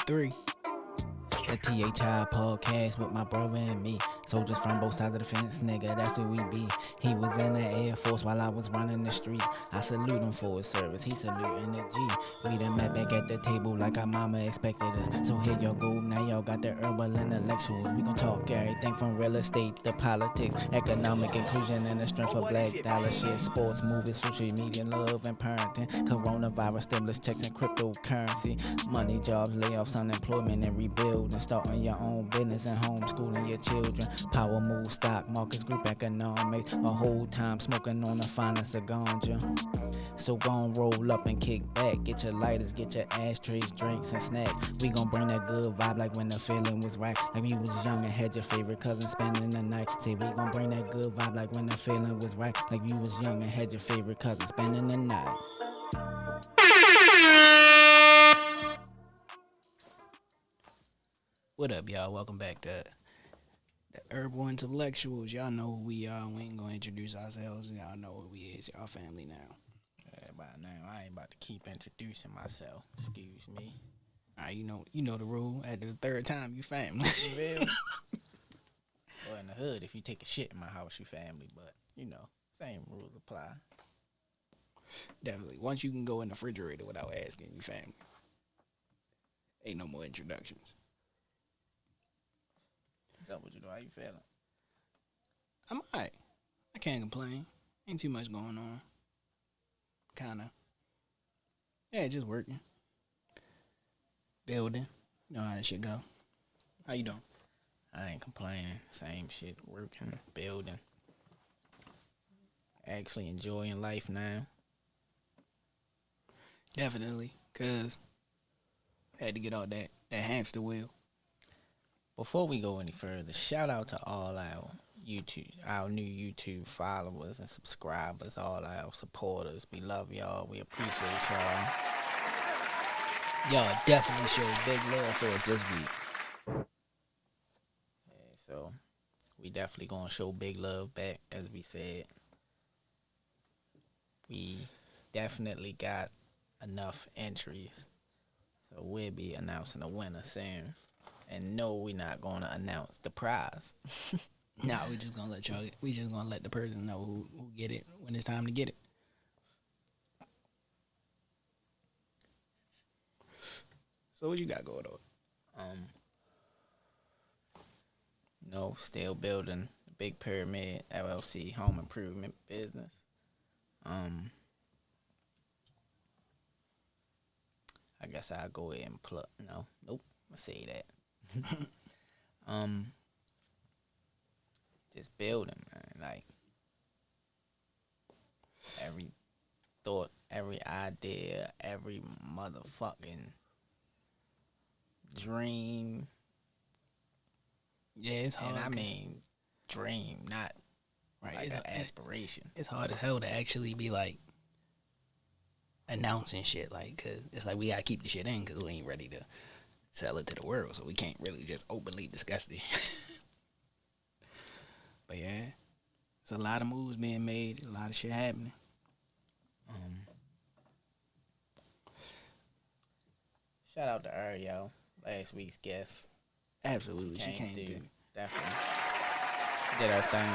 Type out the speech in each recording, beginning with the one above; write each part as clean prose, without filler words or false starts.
3. The THI podcast with my brother and me. Soldiers from both sides of the fence, nigga, that's who we be. He was in the Air Force while I was running the streets. I salute him for his service, he saluting the G. We done met back at the table like our mama expected us. So here y'all go, now y'all got the herbal intellectuals. We gon' talk everything from real estate to politics, economic inclusion and the strength of black dollar shit. Sports, movies, social media, love and parenting. Coronavirus, stimulus checks and cryptocurrency. Money, jobs, layoffs, unemployment and rebuilding. Starting your own business and homeschooling your children. Power move, stock markets, group economics. A whole time smoking on the finest of ganja. So gon' roll up and kick back. Get your lighters, get your ashtrays, drinks and snacks. We gon' bring that good vibe like when the feeling was right. Like you was young and had your favorite cousin spending the night. Say we gon' bring that good vibe like when the feeling was right. Like you was young and had your favorite cousin spending the night. What up, y'all? Welcome back to the Herbal Intellectuals. Y'all know who we are. We ain't gonna introduce ourselves. Y'all know who we is. Y'all family now. By now, I ain't about to keep introducing myself. Excuse me. Alright, you know the rule. After the third time, you family. Well, in the hood, if you take a shit in my house, you family. But, same rules apply. Definitely. Once you can go in the refrigerator without asking, you family. Ain't no more introductions. What's up with you, though? How you feeling? I'm alright. I can't complain. Ain't too much going on. Kinda. Yeah, just working. Building. You know how that shit go. How you doing? I ain't complaining. Same shit. Working, building. Actually enjoying life now. Definitely. Because had to get out that hamster wheel. Before we go any further, shout out to all our new YouTube followers and subscribers, all our supporters. We love y'all. We appreciate y'all. Y'all definitely showed big love for us this week. Yeah, so we definitely gonna show big love back, as we said. We definitely got enough entries, so we'll be announcing a winner soon. And no, we're not gonna announce the prize. No, we just gonna let the person know who get it when it's time to get it. So what you got going on? Still building the Big Pyramid LLC home improvement business. I guess I'll go ahead and plug. Nope. I say that. Just building, man. Like every thought, every idea, every motherfucking dream. Yeah, it's hard. And I mean dream, not right. Like an aspiration. It's hard as hell to actually be like announcing shit, like, cause it's like we gotta keep the shit in, cause we ain't ready to sell it to the world, so we can't really just openly discuss this. But yeah, there's a lot of moves being made, a lot of shit happening. Shout out to Ariel, last week's guest. Absolutely, she came through. Definitely did her thing.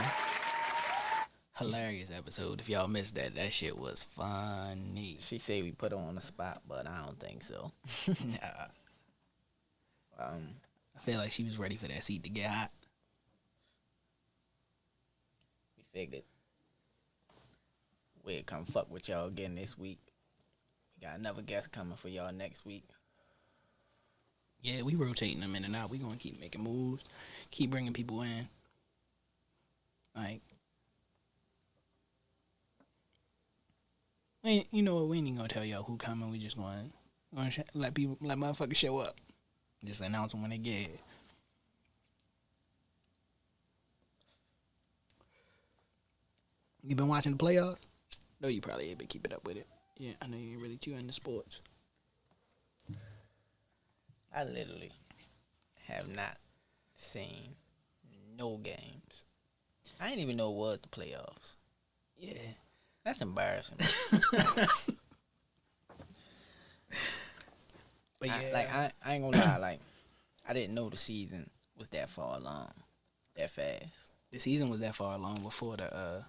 Hilarious episode. If y'all missed that shit was funny. She said we put her on the spot, but I don't think so. Nah. I feel like she was ready for that seat to get hot. We figured we'd come fuck with y'all again this week. We got another guest coming for y'all next week. Yeah, we rotating them in and out. We gonna keep making moves, keep bringing people in. Like, you know what? We ain't even gonna tell y'all who coming. We just gonna let motherfuckers show up. Just announce them when they get here. You been watching the playoffs? No, you probably ain't been keeping up with it. Yeah, I know you ain't really too into sports. I literally have not seen no games. I didn't even know it was the playoffs. Yeah. That's embarrassing. But yeah, I ain't gonna lie. Like, I didn't know the season was that far along, that fast. the season was that far along before the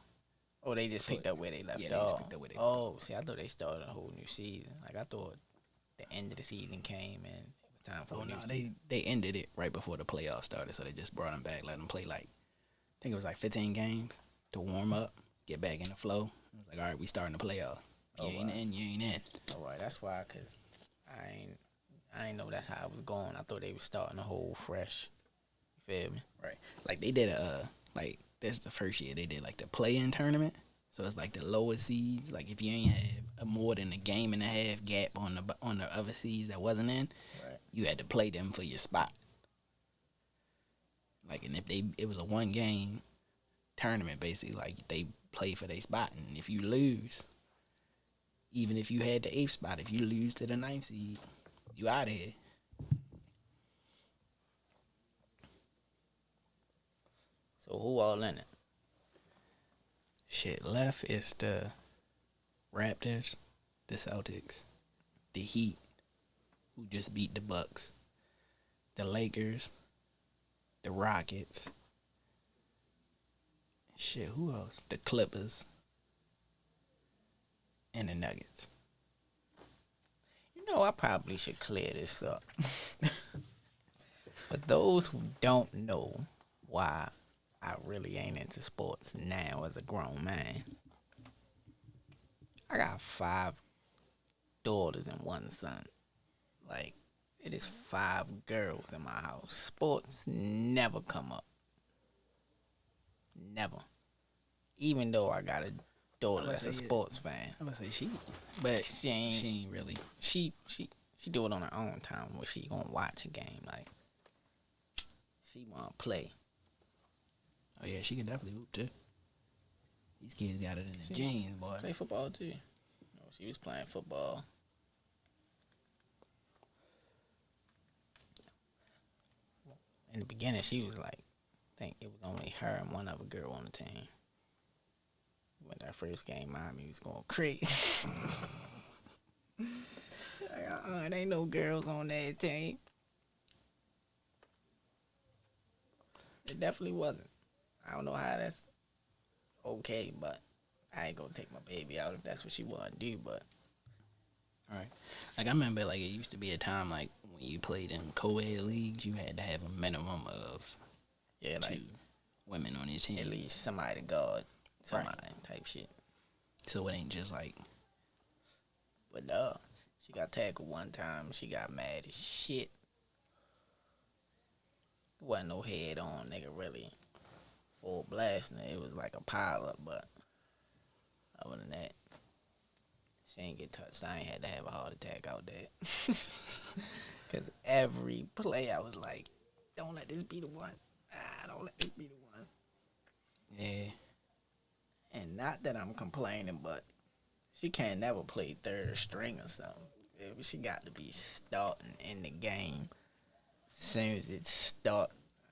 Oh, they just picked up where they left yeah, they just off. picked up where they left Oh, see, I thought they started a whole new season. Like, I thought the end of the season came and it was time for a new season. they ended it right before the playoffs started, so they just brought them back, let them play like I think it was like 15 games to warm up, get back in the flow. It was like, all right, we starting the playoffs. You ain't in, you ain't in. All right, that's why, cause I ain't know that's how it was going. I thought they was starting a whole fresh. You feel me? Right. Like they did like that's the first year they did like the play-in tournament. So it's like the lowest seeds. Like if you ain't have a more than a game and a half gap on the other seeds that wasn't in, right, you had to play them for your spot. Like and if it was a 1-game tournament basically, like they play for their spot, and if you lose, even if you had the 8th spot, if you lose to the 9th seed, you out of here. So who all in it? Shit, left is the Raptors, the Celtics, the Heat, who just beat the Bucks, the Lakers, the Rockets. Shit, who else? The Clippers and the Nuggets. You know, I probably should clear this up. For those who don't know why I really ain't into sports now as a grown man, I got 5 daughters and 1 son. Like, it is 5 girls in my house. Sports never come up. Never. Even though I got a daughter that's a sports fan. I'm gonna say she, but She ain't really. She do it on her own time where she gonna watch a game. Like, she wanna play. Oh yeah, she can definitely hoop too. These kids got it in the genes, boy. Play football too. She was playing football. In the beginning, she was like, I think it was only her and one other girl on the team. When that first game, Miami was going crazy. Like, there ain't no girls on that team. It definitely wasn't. I don't know how that's okay, but I ain't gonna take my baby out if that's what she want to do, but. All right. Like, I remember, like, it used to be a time, like, when you played in co-ed leagues, you had to have a minimum of 2 women on your team. At least somebody to guard somebody type shit. So it ain't just, like... But, she got tackled one time. She got mad as shit. Wasn't no head on, nigga, really. Full blasting it. It was like a pile-up, but other than that, she ain't get touched. I ain't had to have a heart attack out there. Because every play I was like, don't let this be the one. Don't let this be the one. Yeah. And not that I'm complaining, but she can't never play third string or something. She got to be starting in the game. As soon as it start,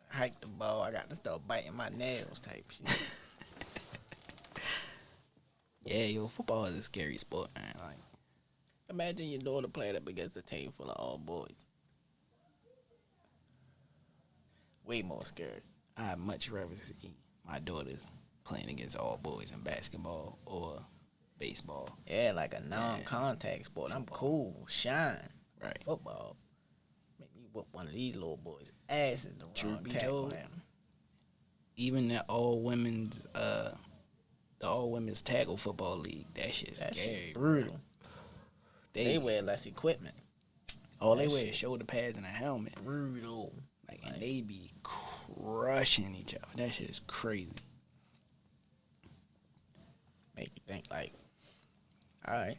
hike the ball, I got to start biting my nails type shit. Yeah, yo, football is a scary sport, man. Like, imagine your daughter playing up against a team full of all boys. Way more scary. I'd much rather see my daughters playing against all boys in basketball or baseball. Yeah, like a non-contact sport. I'm cool. Shine. Right. Football. Make me whoop one of these little boys' asses the wrong tackle him. Even the all women's tackle football league, that shit's scary. Shit brutal. They wear less equipment. All they wear is shoulder pads and a helmet. Brutal. Like, and they be crushing each other. That shit is crazy. Make you think like, all right.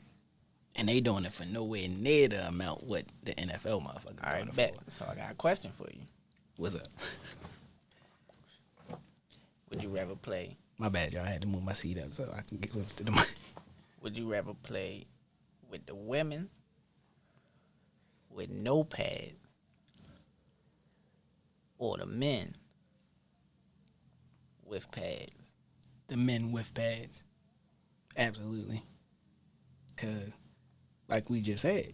And they doing it for nowhere near the amount what the NFL motherfuckers all right, bet. So I got a question for you. What's up? Would you rather play? My bad, y'all. I had to move my seat up so I can get close to the mic. Would you rather play with the women with no pads or the men with pads? The men with pads. Absolutely. Because, like we just said,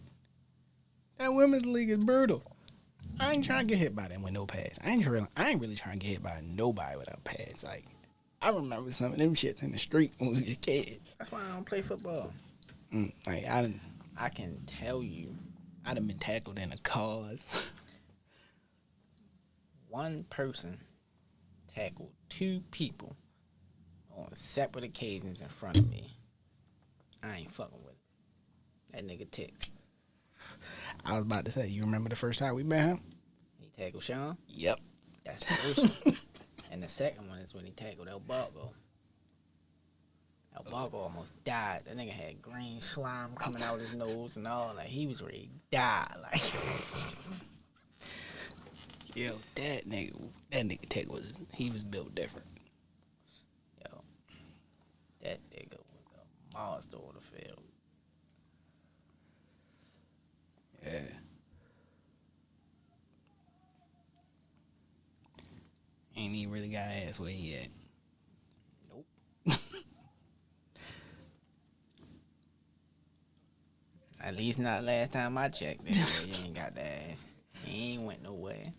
That women's league is brutal. I ain't trying to get hit by them with no pads. I ain't really trying to get hit by nobody without pads. Like, I remember some of them shits in the street when we was kids. That's why I don't play football. Like, I can tell you, I done been tackled in a cause. one person tackled two people on separate occasions in front of me. I ain't fucking with it. That nigga Tick. I was about to say, you remember the first time we met him? He tackled Sean? Yep. That's the first one. And the second one is when he tackled El Bargo. El Bargo almost died. That nigga had green slime coming out his nose and all. Like, he was ready to die. Like, Yo, that nigga Tech he was built different. yo, that nigga was a monster on the field. Yeah. Ain't even really got ass where he at. Nope. At least not last time I checked. He ain't got the ass. He ain't went nowhere.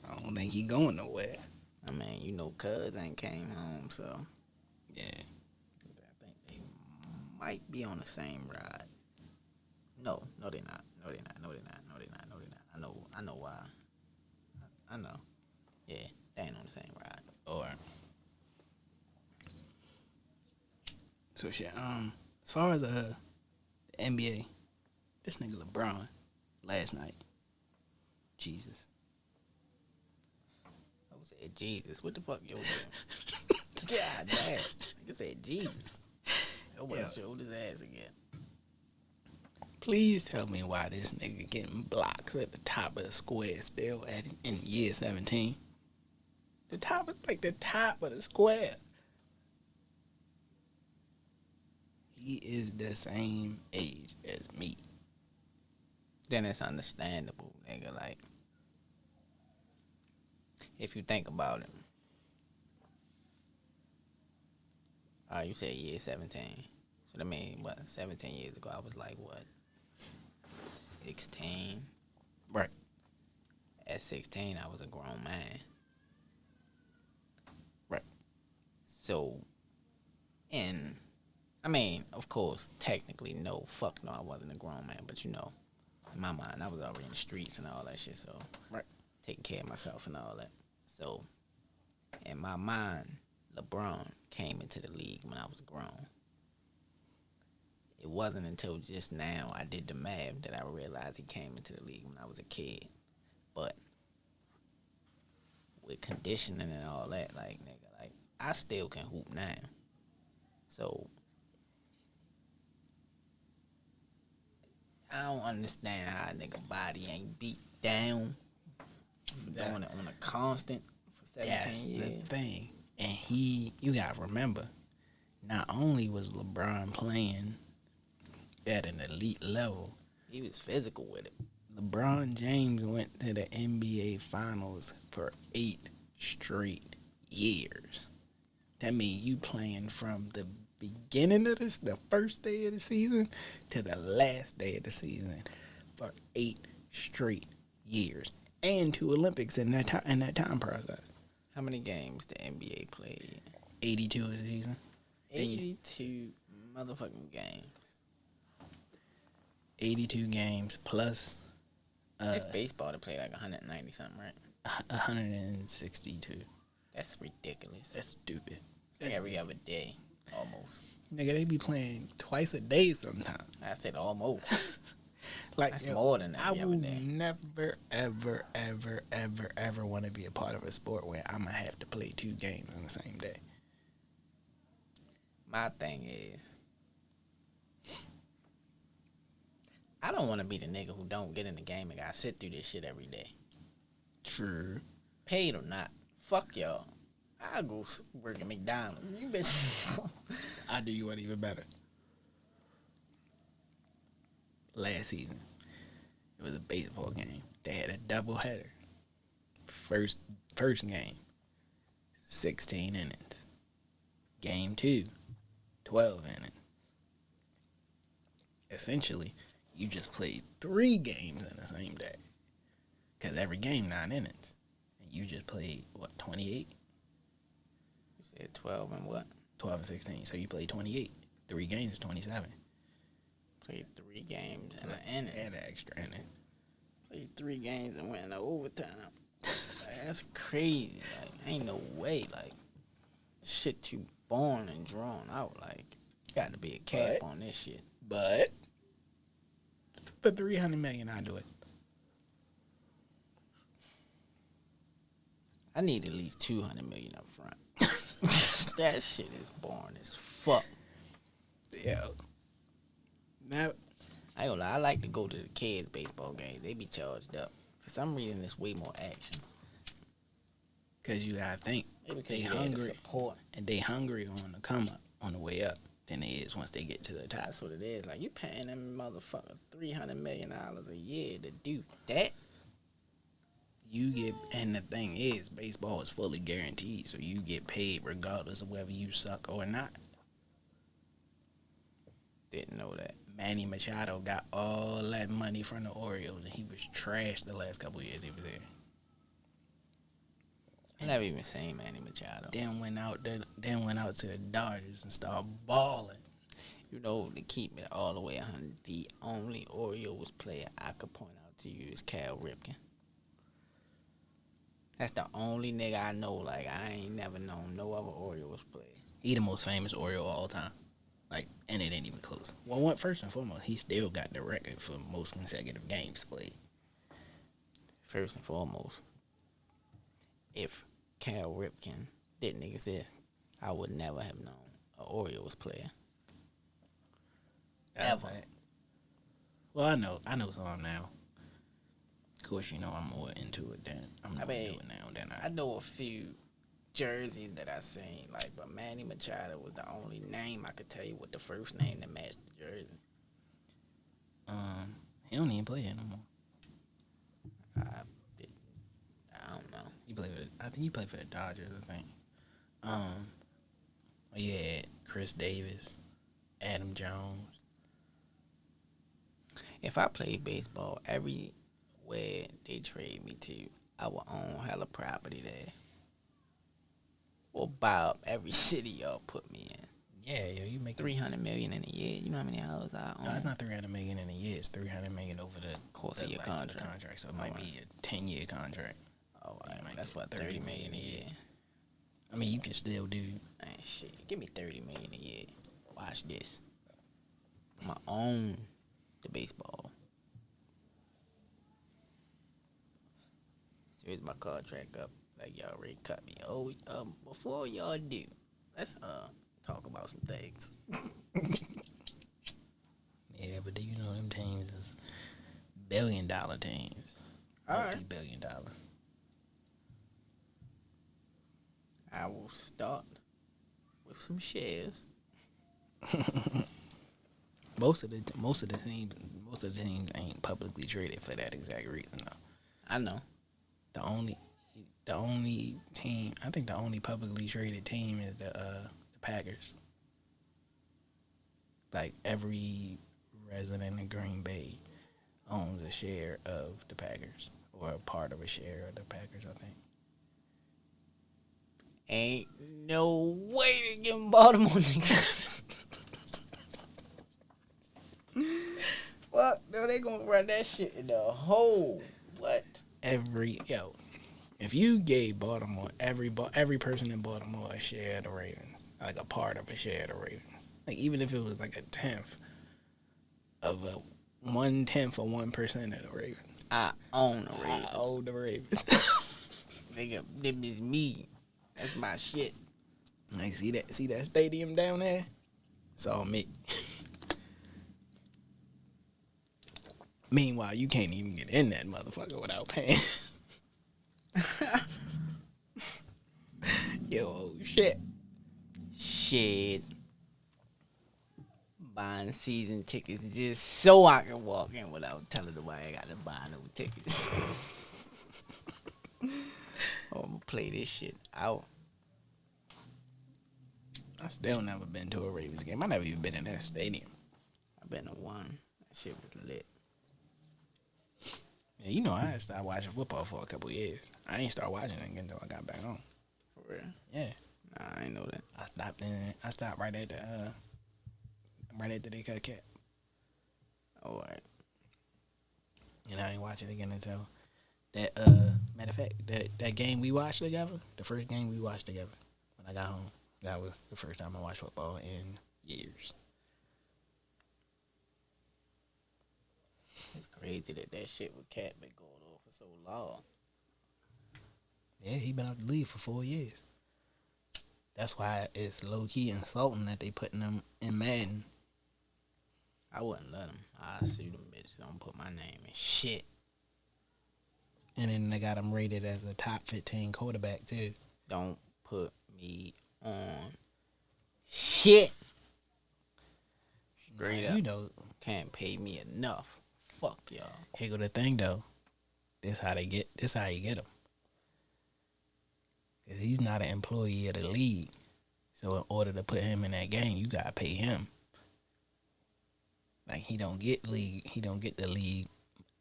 I don't think he going nowhere. I mean, you know, cuz ain't came home, so. Yeah. I think they might be on the same ride. No, they're not. No, they're not. I know why. I know. Yeah, they ain't on the same ride. Or so shit. As far as the NBA, this nigga LeBron last night. Jesus. I said Jesus. What the fuck, yo? God damn. Nigga said Jesus. Nobody showed his ass again. Please tell me why this nigga getting blocks at the top of the square still in year 17. The top of the square. He is the same age as me. Then it's understandable, nigga. Like, if you think about it. You said year 17. So, I mean, 17 years ago, I was like, 16? Right. At 16, I was a grown man. Right. So, and, I mean, of course, technically, no, fuck no, I wasn't a grown man. But, you know, in my mind, I was already in the streets and all that shit. So, right. Taking care of myself and all that. So, in my mind, LeBron came into the league when I was grown. It wasn't until just now I did the math that I realized he came into the league when I was a kid. But with conditioning and all that, like, nigga, like, I still can hoop now. So, I don't understand how a nigga body ain't beat down for doing it on a constant for 17 That's years. the thing. And you gotta remember, not only was LeBron playing at an elite level, he was physical with it. LeBron James went to the NBA Finals for 8 straight years. That means you playing from the beginning of the first day of the season, to the last day of the season for 8 straight years, and 2 Olympics in that time process. How many games the NBA played? 82 a season. 82 motherfucking games. 82 games plus. It's baseball to play like 190 something, right? 162. That's ridiculous. That's stupid. That's every other day, almost. Nigga, they be playing twice a day sometimes. I said almost. Like, that's more than that. I will never, ever, ever, ever, ever want to be a part of a sport where I'm going to have to play 2 games on the same day. My thing is, I don't want to be the nigga who don't get in the game and got to sit through this shit every day. True. Paid or not. Fuck y'all. I'll go work at McDonald's. You bitch. I'll do you one even better. Last season, it was a baseball game. They had a doubleheader. First game, 16 innings. Game 2, 12 innings. Essentially, You just played 3 games in the same day. Because every game 9 innings. And you just played, 28? You said 12 and what? 12 and 16. So you played 28. 3 games is 27. Played 3 games and an inning. And an extra inning. Played 3 games and went into overtime. Like, that's crazy. Like, ain't no way. Like, shit too boring and drawn out. Like, got to be a cap on this shit. But for $300 million, I do it. I need at least $200 million up front. That shit is boring as fuck. Yeah. Now, I ain't gonna lie, I like to go to the kids' baseball games. They be charged up. For some reason, it's way more action. because you gotta think They hungry. Support. and they hungry on the come up, on the way up, than they is once they get to the top. That's what it is. Like, you paying them motherfucker $300 million a year to do that. You get, and the thing is, baseball is fully guaranteed, so you get paid regardless of whether you suck or not. Didn't know that. Manny Machado got all that money from the Orioles, and he was trashed the last couple of years he was there. I never even seen Manny Machado. Then went out to the Dodgers and started balling. You know, to keep it all the way 100, the only Orioles player I could point out to you is Cal Ripken. That's the only nigga I know. Like, I ain't never known no other Orioles player. He the most famous Oriole of all time. Like, and it ain't even close. Well, first and foremost, he still got the record for most consecutive games played. First and foremost, if Cal Ripken didn't exist, I would never have known an Orioles player. Ever. Well, I know some of them now. Of course, you know I'm more into it than I'm not doing it now than I know a few jerseys that I seen, like, but Manny Machado was the only name I could tell you with the first name that matched the jersey. He don't even play it no more. I don't know. I think he played for the Dodgers. I think. You had Chris Davis, Adam Jones. If I played baseball, everywhere they trade me to, I would own hella property there. Or buy up every city y'all put me in. Yeah, you make $300 million in a year. You know how many houses I own? No, it's not $300 million in a year. It's $300 million over the course of your contract. So it might be a 10-year contract. Oh, right. That's what, $30 million a year. I mean, you can still do. Man, shit. Give me $30 million a year. Watch this. I'm gonna own the baseball. Here's my contract up. Like, y'all already cut me. Oh, before y'all do, let's talk about some things. Yeah, but do you know them teams is billion-dollar teams? All right. $multi-billion. I will start with some shares. Most of the teams ain't publicly traded for that exact reason, though. I know. The only team, I think the only publicly traded team is the Packers. Like, every resident in Green Bay owns a share of the Packers, or a part of a share of the Packers, I think. Ain't no way to get Baltimore niggas. Fuck, no, they gonna run that shit in the hole. What? If you gave Baltimore, every person in Baltimore a share of the Ravens, like a part of a share of the Ravens, like even if it was like 1/10 of 1/10 of 1% of the Ravens. I own the Ravens. I own the Ravens. Nigga, them is me. That's my shit. Like, see that stadium down there? It's all me. Meanwhile, you can't even get in that motherfucker without paying. Yo, shit. Shit. Buying season tickets just so I can walk in without telling nobody I got to buy no tickets. I'm gonna play this shit out. I still never been to a Ravens game. I never even been in that stadium. I've been to one. That Shit was lit. Yeah, you know, I started watching football for a couple years. I ain't start watching it again until I got back home. For real? Yeah. Nah, I ain't know that. I stopped right at the right after they cut Cap. All right. And I ain't watch it again until that matter of fact, that game we watched together, the first game we watched together when I got home. That was the first time I watched football in years. It's crazy that shit with Cat been going on for so long. Yeah, he been out the league for 4 years. That's why it's low key insulting that they putting him in Madden. I wouldn't let him. I sue them bitches. Don't put my name in shit. And then they got him rated as a top 15 quarterback too. Don't put me on shit. Straight up. You know, Can't pay me enough. Fuck y'all. here go the thing though. This how you get him. Cause he's not an employee of the league. So in order to put him in that game, you gotta pay him. Like he don't get the league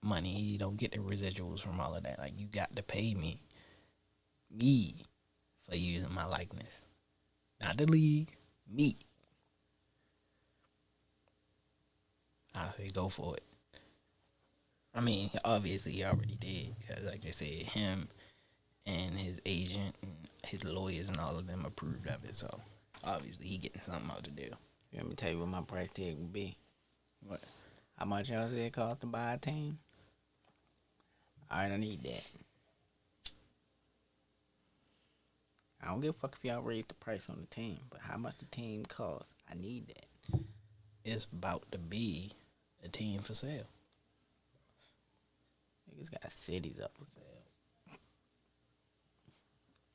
money. He don't get the residuals from all of that. Like you got to pay me for using my likeness. Not the league, me. I say go for it. I mean, obviously he already did. Because like I said, him and his agent and his lawyers and all of them approved of it. So obviously he getting something out to do. Let me tell you what my price tag would be. What? How much y'all said it cost to buy a team? Alright, I need that. I don't give a fuck if y'all raise the price on the team, but how much the team costs, I need that. It's about to be a team for sale. Niggas got cities up for sale.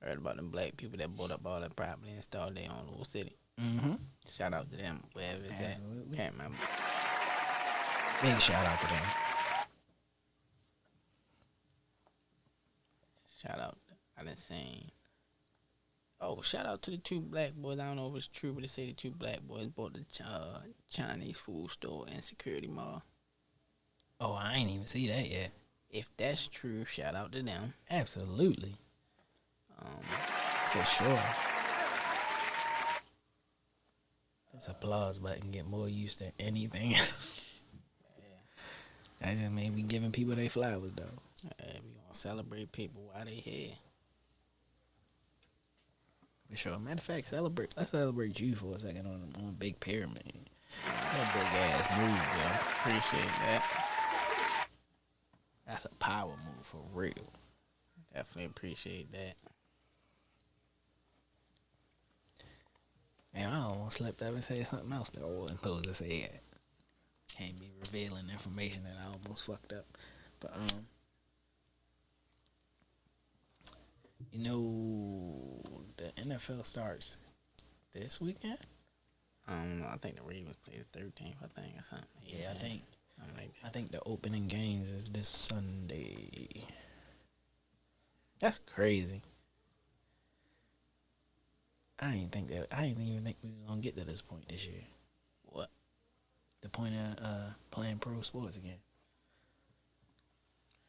Heard about them black people that bought up all that property and started their own little city. Mm-hmm. Shout out to them, wherever it's Absolutely. at. Can't remember. Big shout out to them. Shout out. I done seen. Oh, shout out to the two black boys. I don't know if it's true, but they say the two black boys bought the Chinese food store and security mall. Oh, I ain't even see that yet. If that's true, shout out to them. Absolutely. For sure. This applause button get more used than anything else. Yeah. That just mean we giving people their flowers, though. We gonna celebrate people while they here. For sure. Matter of fact, let's celebrate you for a second on Big Pyramid. That big ass move, yo. Appreciate that. That's a power move for real. Definitely appreciate that. Man, I almost slipped up and said something else that I wasn't supposed to say. Can't be revealing information that I almost fucked up. But you know, the NFL starts this weekend. I don't know. I think the Ravens play the 13th. I think or something. Yeah, I think the opening games is this Sunday. That's crazy. I didn't even think we was gonna get to this point this year. What? The point of playing pro sports again.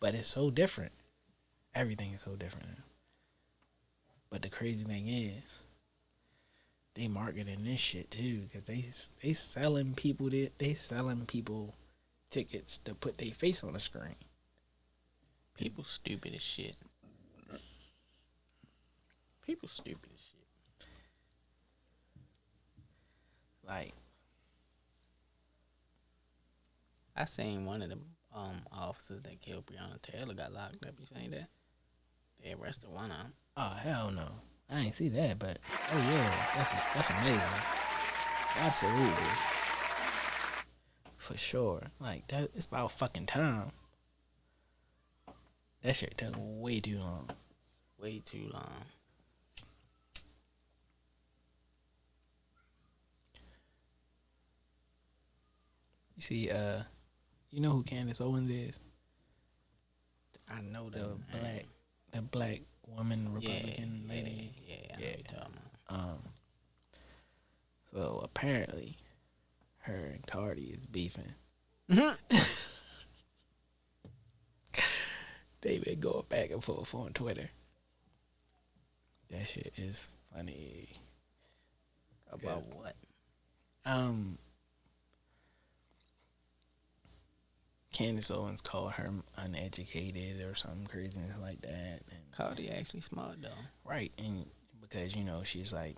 But it's so different. Everything is so different now. But the crazy thing is, they marketing this shit too, because they selling people tickets to put their face on the screen. People stupid as shit. People stupid as shit. Like, I seen one of the officers that killed Breonna Taylor got locked up. You seen that? They arrested one of them. oh hell no, I ain't see that, but oh yeah, that's amazing. Absolutely, for sure. Like that, it's about fucking time. That shit took way too long. Way too long. You see, you know who Candace Owens is? I know The black woman Republican lady. Yeah, I know you're talking about. So apparently, her and Cardi is beefing They been going back and forth on Twitter. That shit is funny. About what? Candace Owens called her uneducated or something craziness like that. And Cardi actually smart though. right, and because she's like,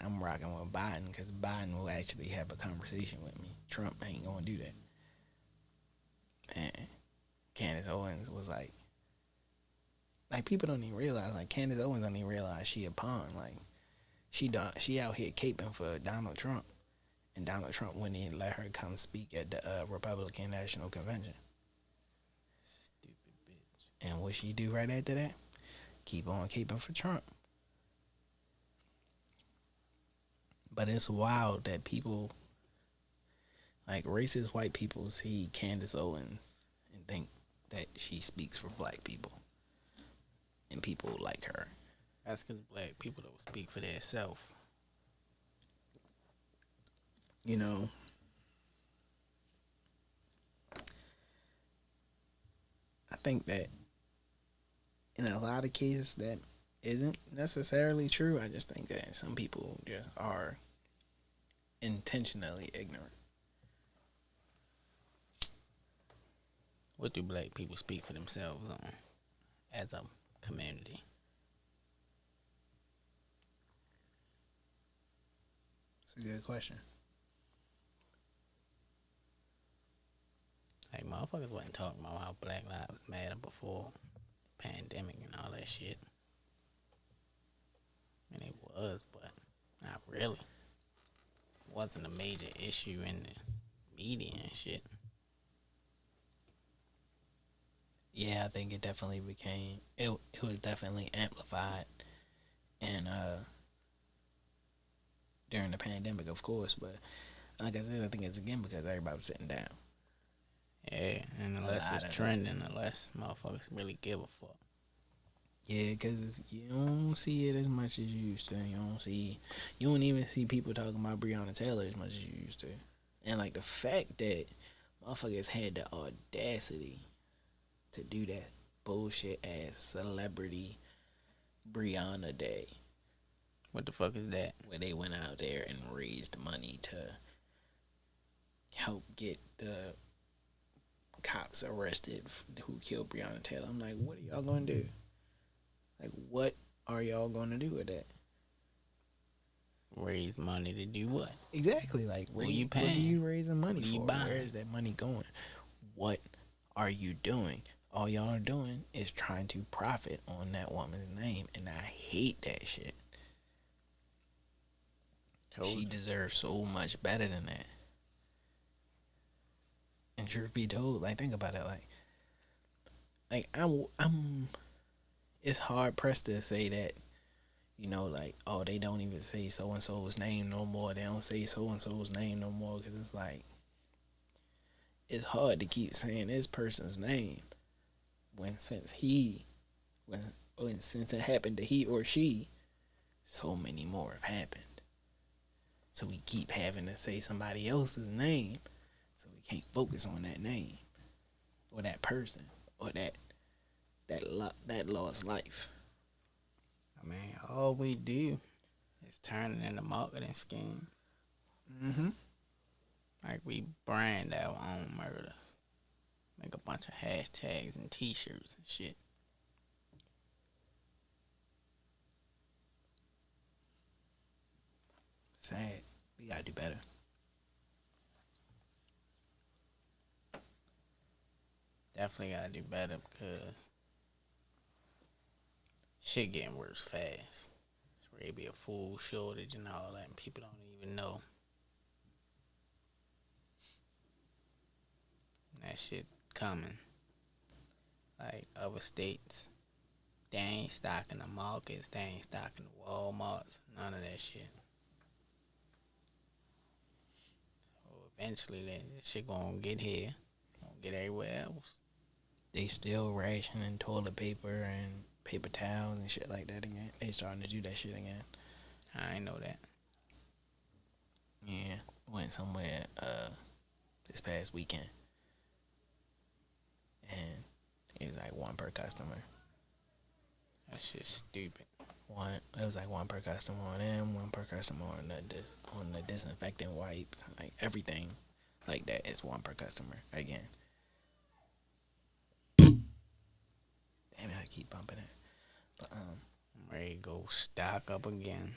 I'm rocking with Biden because Biden will actually have a conversation with me. Trump ain't gonna do that. And Candace Owens was like people don't even realize, like Candace Owens don't even realize she a pawn. Like she out here caping for Donald Trump, and Donald Trump wouldn't even let her come speak at the Republican National Convention. Stupid bitch. And what she do right after that? Keep on caping for Trump. But it's wild that people, like racist white people, see Candace Owens and think that she speaks for black people. And people like her. That's because black people don't speak for themselves. You know, I think that in a lot of cases that isn't necessarily true. I just think that some people just are intentionally ignorant. What do black people speak for themselves on as a community? It's a good question. Like, motherfuckers wasn't talking about how Black Lives Matter before pandemic and all that shit. And it was, but not really. It wasn't a major issue in the media and shit. Yeah, I think it definitely became it was definitely amplified and during the pandemic, of course, but like I said, I think it's again because everybody was sitting down. Yeah, and unless it's trending, unless motherfuckers really give a fuck. Yeah, because you don't see it as much as you used to. You don't even see people talking about Breonna Taylor as much as you used to. And like the fact that motherfuckers had the audacity to do that bullshit ass celebrity Breonna Day. What the fuck is that? Where they went out there and raised money to help get the cops arrested who killed Breonna Taylor. I'm like, what are y'all gonna do? Like, what are y'all gonna do with that? Raise money to do what? Exactly. Like, what are you paying? What are you raising money for? Where is that money going? What are you doing? All y'all are doing is trying to profit on that woman's name, and I hate that shit. She deserves so much better than that. And truth be told, like, think about it, like I'm it's hard pressed to say that, like, oh, they don't even say so and so's name no more. They don't say so and so's name no more, because it's like, it's hard to keep saying this person's name since it happened to he or she, so many more have happened. So we keep having to say somebody else's name, so we can't focus on that name or that person or that lost life. I mean, all we do is turn into marketing schemes. Mm-hmm. Like, we brand our own murders. Make a bunch of hashtags and t-shirts and shit. Sad. We gotta do better. Definitely gotta do better because shit getting worse fast. It's ready to be a food shortage and all that, and people don't even know. That shit coming. Like other states, they ain't stocking the markets, they ain't stocking the Walmarts, none of that shit. So eventually that shit gonna get here. It's gonna get everywhere else. They still rationing toilet paper and paper towels and shit like that again. They starting to do that shit again. I ain't know that. Yeah. Went somewhere this past weekend, and it was like one per customer. That shit's stupid. It was like one per customer on them, one per customer on the disinfectant wipes, like everything like that is one per customer again. Damn it, I keep bumping it. But I'm ready to go stock up again.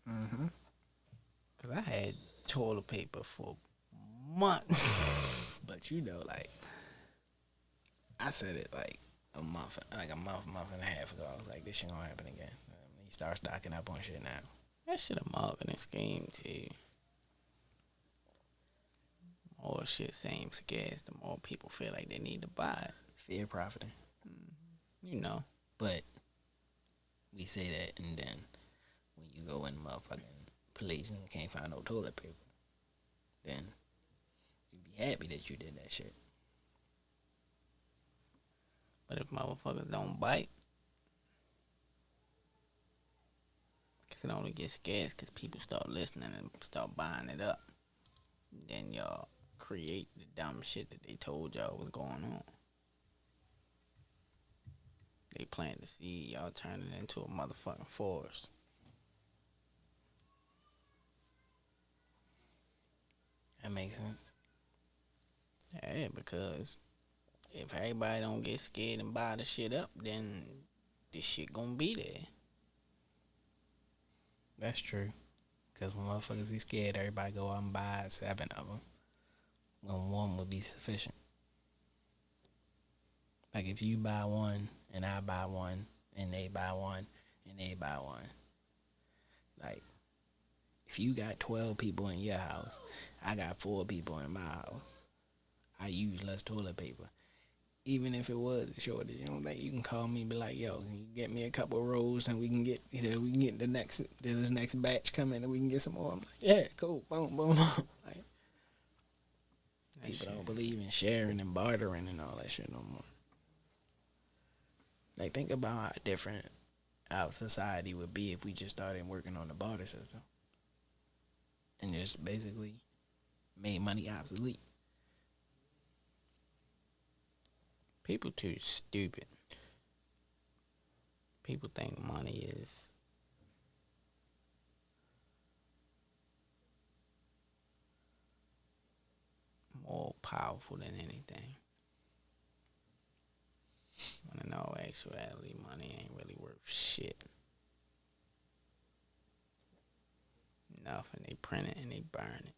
mm-hmm. Cause I had toilet paper for months. But like I said it like a month and a half ago. I was like, this shit gonna happen again. You start stocking up on shit now. That shit a marketing scheme too. More shit seems scarce, the more people feel like they need to buy it. Fear profiting. You know. But we say that, and then when you go in motherfucking police and can't find no toilet paper, then you be happy that you did that shit. But if motherfuckers don't bite, because it only gets scarce because people start listening and start buying it up. Then y'all create the dumb shit that they told y'all was going on. They plant the seed, y'all turn it into a motherfucking forest. That makes sense. Yeah, because if everybody don't get scared and buy the shit up, then this shit gonna be there. That's true. Because when motherfuckers be scared, everybody go out and buy 7 of them. When one would be sufficient. Like if you buy one, and I buy one, and they buy one, and they buy one. Like, if you got 12 people in your house, I got 4 people in my house. I use less toilet paper. Even if it was a shortage, you don't think you can call me and be like, yo, can you get me a couple of rolls and we can get this next batch coming and we can get some more. I'm like, yeah, cool, boom, boom, boom. Like, people don't believe in sharing and bartering and all that shit no more. Like, think about how different our society would be if we just started working on the barter system and just basically made money obsolete. People too stupid. People think money is more powerful than anything. When in all actuality, money ain't really worth shit. Nothing. They print it and they burn it.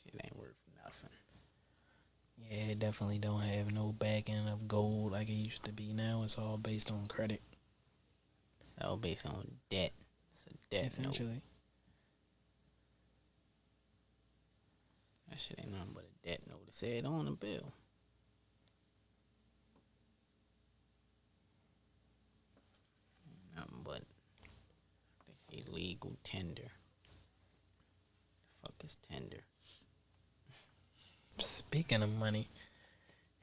Shit ain't worth nothing. Yeah, it definitely don't have no backing of gold like it used to be. Now it's all based on credit. It's all based on debt. It's a debt Essentially. note. That shit ain't nothing but a debt note. It said on the bill. Nothing but they say legal tender. The fuck is tender? Speaking of money,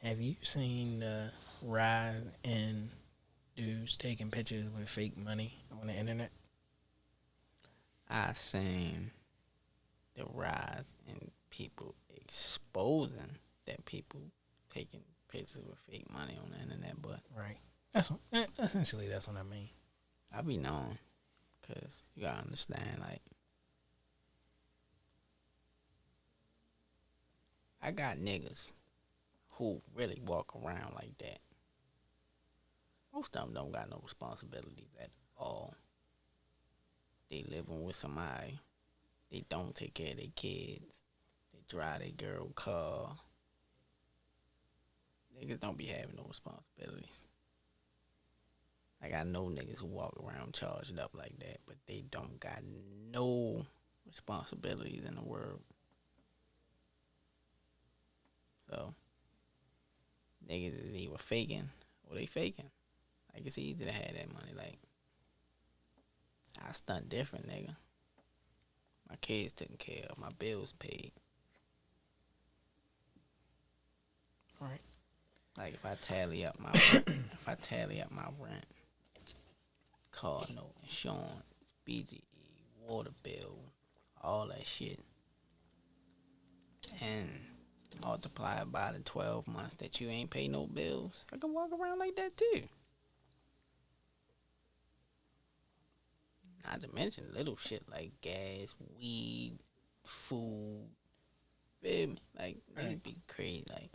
have you seen the rise in dudes taking pictures with fake money on the internet? I seen the rise in people exposing that people taking pictures with fake money on the internet, but Right. Essentially, that's what I mean. I be knowing, cause you gotta understand, like, I got niggas who really walk around like that. Most of them don't got no responsibilities at all. They living with somebody. They don't take care of their kids. They drive their girl car. Niggas don't be having no responsibilities. Like, I know niggas who walk around charged up like that, but they don't got no responsibilities in the world. So, niggas is either faking or they faking. Like, it's easy to have that money. Like, I stunt different, nigga. My kids taken care of. My bills paid. Right. Like, if I tally up my rent, car note, insurance, BGE, water bill, all that shit, and multiply it by the 12 months that you ain't pay no bills, I can walk around like that too. Not to mention little shit like gas, weed, food, feel me? Like, niggas be crazy, like.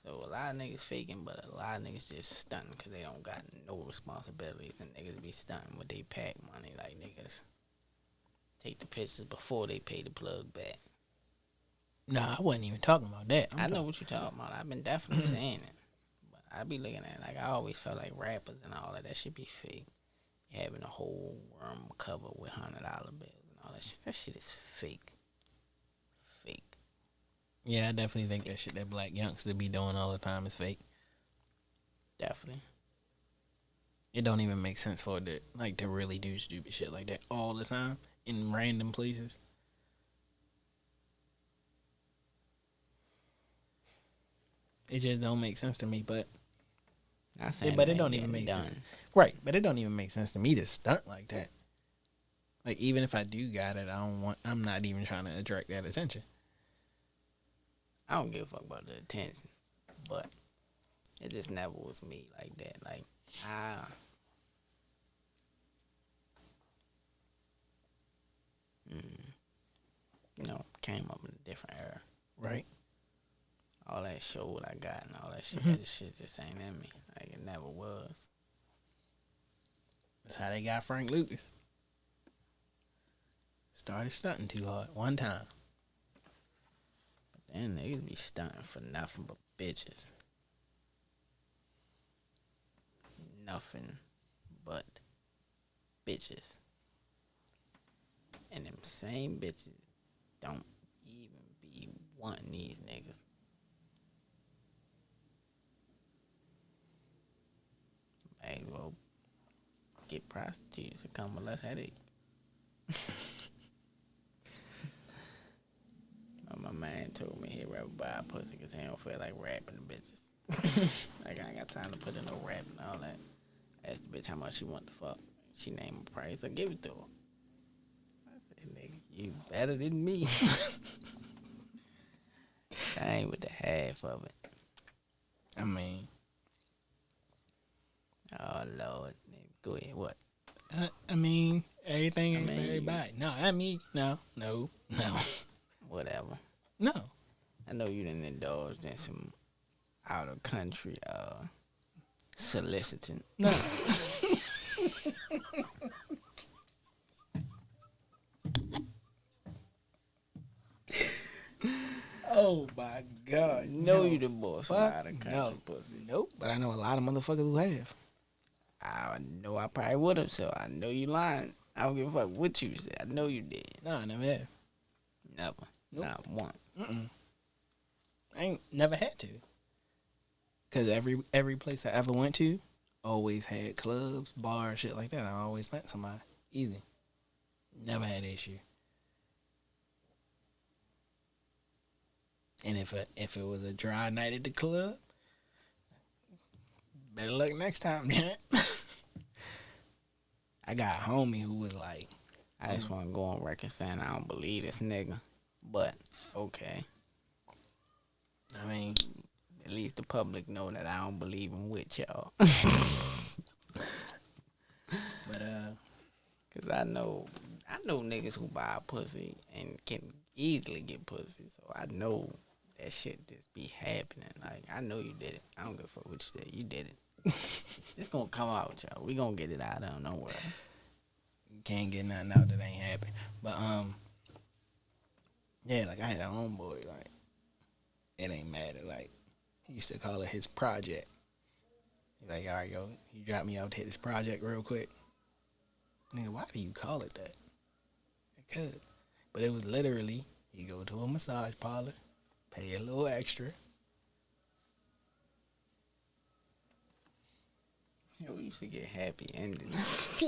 So a lot of niggas faking, but a lot of niggas just stunting because they don't got no responsibilities, and niggas be stunting with they pack money. Like, niggas take the pictures before they pay the plug back. Nah, I wasn't even talking about that. I know what you're talking about. I've been definitely saying it. But I be looking at it like, I always felt like rappers and all of that shit be fake. Having a whole room covered with $100 bills and all that shit. That shit is fake. Fake. Yeah, I definitely think that shit that black youngsters be doing all the time is fake. Definitely. It don't even make sense for it to, like, to really do stupid shit like that all the time in random places. It just don't make sense to me, but it don't even make sense. Right, but it don't even make sense to me to stunt like that. Like, even if I do got it, I'm not even trying to attract that attention. I don't give a fuck about the attention, but it just never was me like that. Like, came up in a different era. Right. All that show what I got and all that shit, that shit just ain't in me. Like, it never was. That's how they got Frank Lucas. Started stunting too hard one time. Then niggas be stunting for nothing but bitches. Nothing but bitches. And them same bitches don't even be wanting these niggas. May as well get prostitutes and come with less headache. My man told me he'd rather buy a pussy because he don't feel like rapping the bitches. Like, I ain't got time to put in no rap and all that. I asked the bitch how much she want to fuck. She named a price. I give it to her. I said, nigga, you better than me. I ain't with the half of it. I mean, oh, Lord. Go ahead. What? I mean, everything ain't for everybody. No. Whatever. No. I know you done indulged in some out of country soliciting. No. Oh my God. No, you the boss of out of country pussy. Nope. But I know a lot of motherfuckers who have. I know I probably would have, so I know you lying. I don't give a fuck what you said. I know you did. No, I never have. Never. Nope. Not once. I ain't never had to. Because every place I ever went to always had clubs, bars, shit like that. I always met somebody. Easy. Never had an issue. And if it was a dry night at the club, better luck next time, Jack. I got a homie who was like, I just want to go on record saying I don't believe this nigga. But, okay. I mean, at least the public know that I don't believe in with y'all. But, because I know niggas who buy pussy and can easily get pussy. So I know that shit just be happening. Like, I know you did it. I don't give a fuck what you said. You did it. It's going to come out, y'all. We going to get it out of nowhere. Can't get nothing out that ain't happening. But, yeah, like, I had a homeboy, like, it ain't matter. Like, he used to call it his project. He's like, all right, yo, you drop me out to hit this project real quick. Nigga, why do you call it that? Because. But it was literally, you go to a massage parlor, pay a little extra. Yo, we used to get happy endings.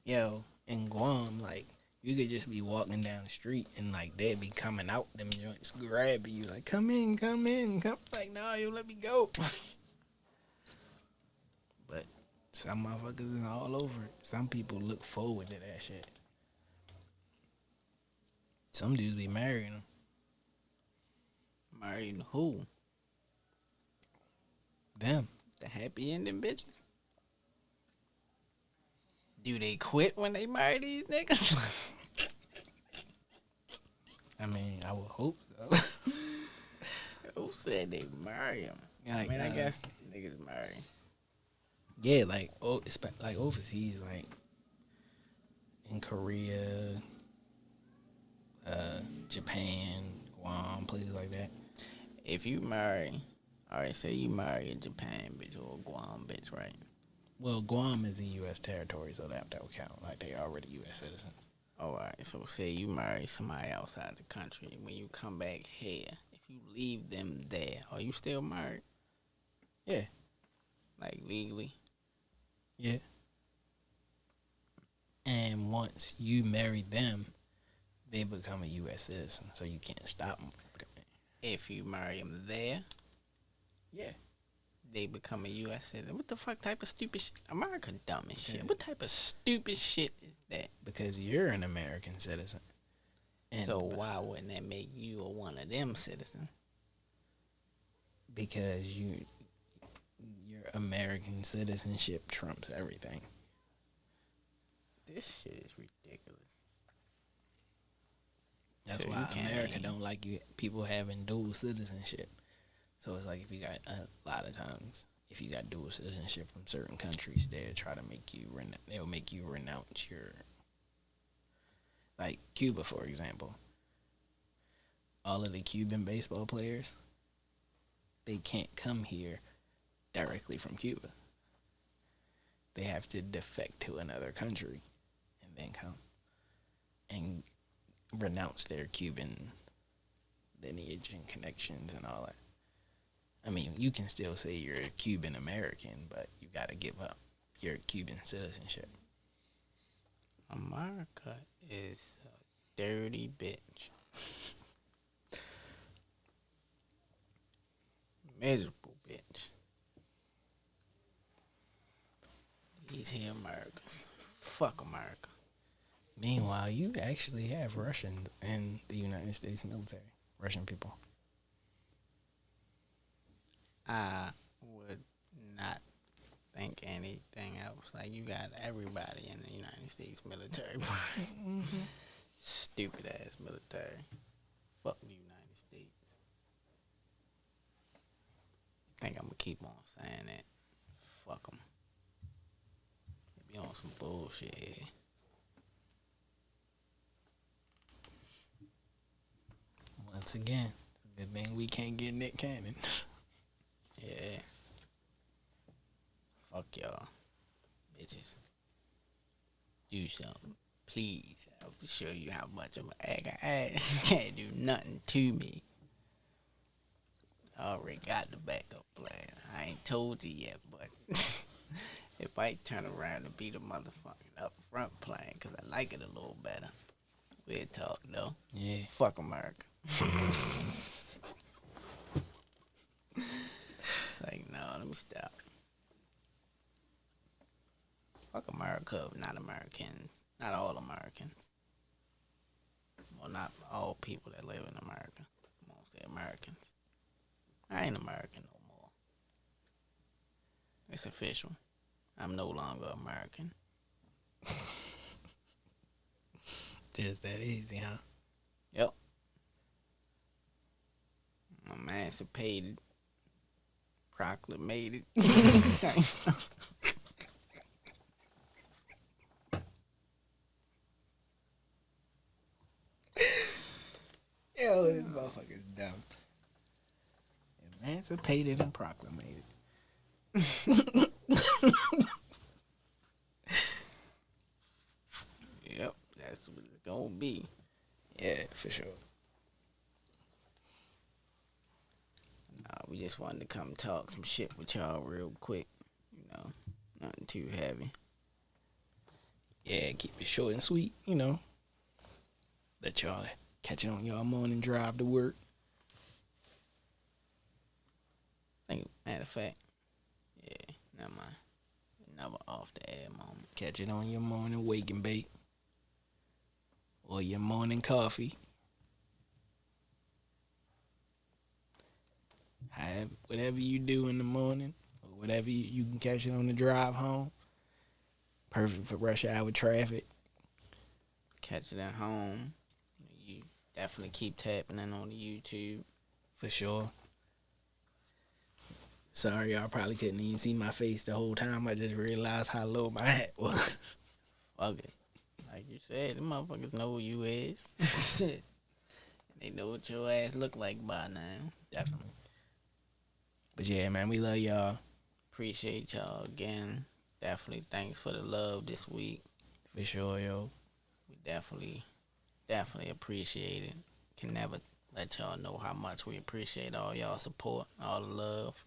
Yo, in Guam, like, you could just be walking down the street and, like, they'd be coming out them joints, grabbing you, like, come in. Like, no, you let me go. But Some motherfuckers is all over it. Some people look forward to that shit. Some dudes be marrying them. Marrying who? Them. The happy ending bitches? Do they quit when they marry these niggas? I mean, I would hope so. Who said they marry them? Like, I guess niggas marry. Yeah, like overseas, like in Korea, Japan, Guam, places like that. If you marry, alright, say you marry a Japan bitch or a Guam bitch, right? Well, Guam is a U.S. territory, so that would count. Like, they already U.S. citizens. Alright, so say you marry somebody outside the country. When you come back here, if you leave them there, are you still married? Yeah. Like, legally? Yeah. And once you marry them, they become a U.S. citizen, so you can't stop them from becoming. If you marry them there, Yeah. they become a U.S. citizen. What the fuck type of stupid shit? America dumb as shit. What type of stupid shit is that? Because you're an American citizen. And so why wouldn't that make you a one of them citizens? Because your American citizenship trumps everything. This shit is ridiculous. That's why America don't like people having dual citizenship. So it's like if you got a lot of times, if you got dual citizenship from certain countries, they'll try to make you renounce your, like Cuba, for example. All of the Cuban baseball players, they can't come here directly from Cuba. They have to defect to another country and then come and renounce their Cuban lineage and connections and all that. I mean, you can still say you're a Cuban American, but you got to give up your Cuban citizenship. America is a dirty bitch. Miserable bitch. These here Americans. Fuck America. Meanwhile, you actually have Russians in the United States military. Russian people. I would not think anything else. Like, you got everybody in the United States military. Stupid ass military. Fuck the United States. I think I'm gonna keep on saying that. Fuck them. They be on some bullshit here. Once again, good thing we can't get Nick Cannon. Yeah. Fuck y'all. Bitches. Do something. Please. I'll show you how much of an egg I ass. You can't do nothing to me. I already got the backup plan. I ain't told you yet, but if I turn around and be the motherfucking up front plan, because I like it a little better. We'll talk, though. Yeah. Fuck America. It's like, no, let me stop. Fuck America, not Americans. Not all Americans. Well, not all people that live in America. I won't say Americans. I ain't American no more. It's official. I'm no longer American. Just that easy, huh? Yep. Emancipated. Proclamated. Yo, this motherfucker's dumb. Emancipated and proclamated. Yep, that's what it's gonna be. Yeah, for sure. Nah, we just wanted to come talk some shit with y'all real quick. You know, nothing too heavy. Yeah, keep it short and sweet, you know. Let y'all catch it on y'all morning drive to work. Matter of fact, yeah, never mind. Never off the air moment. Catch it on your morning wake and bake. Or your morning coffee. Whatever you do in the morning, or whatever you can catch it on the drive home. Perfect for rush hour traffic. Catch it at home. You definitely keep tapping in on the YouTube. For sure. Sorry, y'all probably couldn't even see my face the whole time. I just realized how low my hat was. Fuck it. Like you said, the motherfuckers know who you is. Shit. They know what your ass look like by now. Definitely. But yeah, man, we love y'all. Appreciate y'all again. Definitely thanks for the love this week. For sure, yo. We definitely appreciate it. Can never let y'all know how much we appreciate all y'all support, all the love.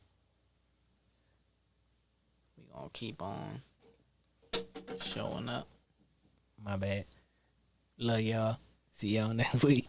We gonna keep on showing up. My bad. Love y'all. See y'all next week.